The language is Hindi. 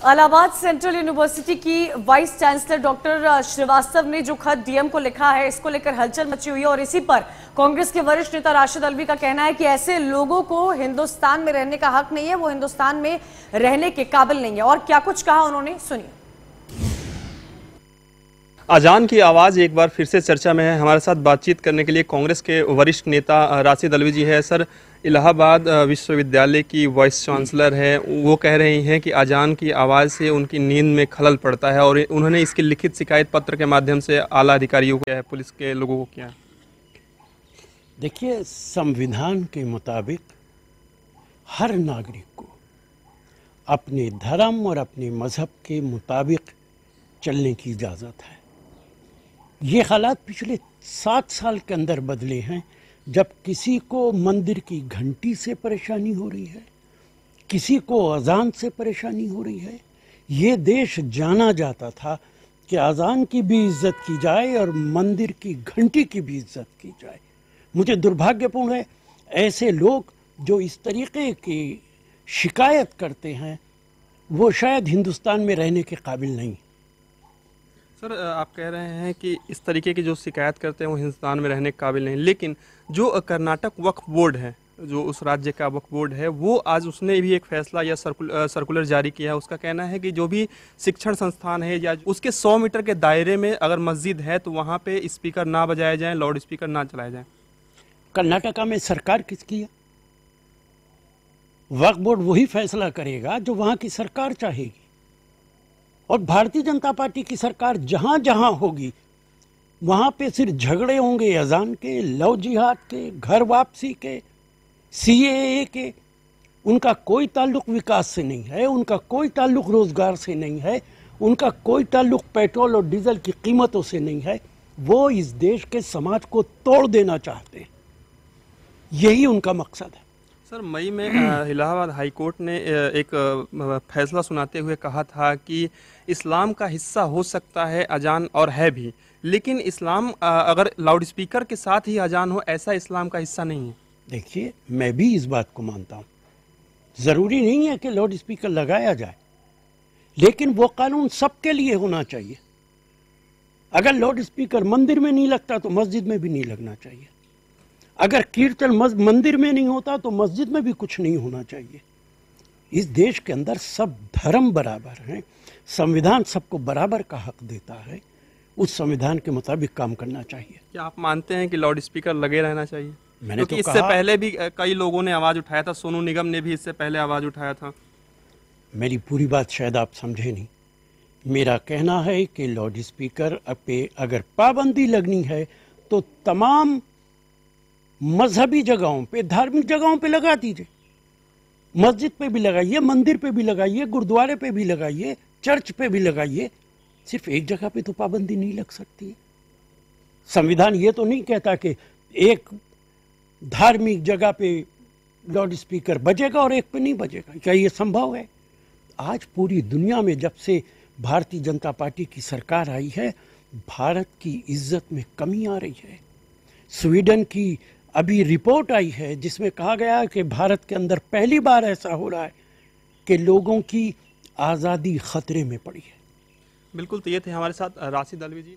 इलाहाबाद सेंट्रल यूनिवर्सिटी की वाइस चांसलर डॉक्टर श्रीवास्तव ने जो खत डीएम को लिखा है, इसको लेकर हलचल मची हुई है और इसी पर कांग्रेस के वरिष्ठ नेता राशिद अल्वी का कहना है कि ऐसे लोगों को हिंदुस्तान में रहने का हक नहीं है, वो हिंदुस्तान में रहने के काबिल नहीं है। और क्या कुछ कहा उन्होंने, सुनिए। अजान की आवाज़ एक बार फिर से चर्चा में है। हमारे साथ बातचीत करने के लिए कांग्रेस के वरिष्ठ नेता राशिद अल्वी जी है। सर, इलाहाबाद विश्वविद्यालय की वाइस चांसलर है, वो कह रही हैं कि अजान की आवाज़ से उनकी नींद में खलल पड़ता है और उन्होंने इसकी लिखित शिकायत पत्र के माध्यम से आला अधिकारियों को किया है, पुलिस के लोगों को किया है। देखिए, संविधान के मुताबिक हर नागरिक को अपने धर्म और अपने मज़हब के मुताबिक चलने की इजाज़त है। ये हालात पिछले 7 साल के अंदर बदले हैं, जब किसी को मंदिर की घंटी से परेशानी हो रही है, किसी को अजान से परेशानी हो रही है। ये देश जाना जाता था कि अजान की भी इज्जत की जाए और मंदिर की घंटी की भी इज्जत की जाए। मुझे दुर्भाग्यपूर्ण है ऐसे लोग जो इस तरीके की शिकायत करते हैं, वो शायद हिंदुस्तान में रहने के काबिल नहीं। सर, आप कह रहे हैं कि इस तरीके की जो शिकायत करते हैं वो हिंदुस्तान में रहने के काबिल नहीं, लेकिन जो कर्नाटक वक्फ बोर्ड है, जो उस राज्य का वक्फ बोर्ड है, वो आज उसने भी एक फैसला या सर्कुलर जारी किया है। उसका कहना है कि जो भी शिक्षण संस्थान है या उसके 100 मीटर के दायरे में अगर मस्जिद है तो वहाँ पे स्पीकर ना बजाए जाएँ, लाउड स्पीकर ना चलाए जाएँ। कर्नाटका में सरकार किसकी है? वक्फ बोर्ड वही फैसला करेगा जो वहाँ की सरकार चाहेगी। और भारतीय जनता पार्टी की सरकार जहां जहां होगी वहां पे सिर्फ झगड़े होंगे अजान के, लव जिहाद के, घर वापसी के, सीएए के। उनका कोई ताल्लुक विकास से नहीं है, उनका कोई ताल्लुक रोजगार से नहीं है, उनका कोई ताल्लुक पेट्रोल और डीजल की कीमतों से नहीं है। वो इस देश के समाज को तोड़ देना चाहते हैं, यही उनका मकसद है। सर, मई में इलाहाबाद हाई कोर्ट ने एक फैसला सुनाते हुए कहा था कि इस्लाम का हिस्सा हो सकता है अजान, और है भी, लेकिन इस्लाम अगर लाउड स्पीकर के साथ ही अजान हो, ऐसा इस्लाम का हिस्सा नहीं है। देखिए, मैं भी इस बात को मानता हूँ, ज़रूरी नहीं है कि लाउड स्पीकर लगाया जाए, लेकिन वो कानून सबके लिए होना चाहिए। अगर लाउड स्पीकर मंदिर में नहीं लगता तो मस्जिद में भी नहीं लगना चाहिए। अगर कीर्तन मंदिर में नहीं होता तो मस्जिद में भी कुछ नहीं होना चाहिए। इस देश के अंदर सब धर्म बराबर हैं, संविधान सबको बराबर का हक देता है, उस संविधान के मुताबिक काम करना चाहिए। क्या आप मानते हैं कि लाउड स्पीकर लगे रहना चाहिए? मैंने तो इससे पहले भी कई लोगों ने आवाज़ उठाया था, सोनू निगम ने भी इससे पहले आवाज़ उठाया था। मेरी पूरी बात शायद आप समझे नहीं। मेरा कहना है कि लाउड स्पीकर पे अगर पाबंदी लगनी है तो तमाम मजहबी जगहों पे, धार्मिक जगहों पे लगा दीजिए। मस्जिद पे भी लगाइए, मंदिर पे भी लगाइए, गुरुद्वारे पे भी लगाइए, चर्च पे भी लगाइए। सिर्फ एक जगह पे तो पाबंदी नहीं लग सकती है। संविधान ये तो नहीं कहता कि एक धार्मिक जगह पे लाउड स्पीकर बजेगा और एक पे नहीं बजेगा। क्या ये संभव है? आज पूरी दुनिया में जब से भारतीय जनता पार्टी की सरकार आई है, भारत की इज्जत में कमी आ रही है। स्वीडन की अभी रिपोर्ट आई है जिसमें कहा गया है कि भारत के अंदर पहली बार ऐसा हो रहा है कि लोगों की आज़ादी खतरे में पड़ी है। बिल्कुल, तो ये थे हमारे साथ राशिद अल्वी जी।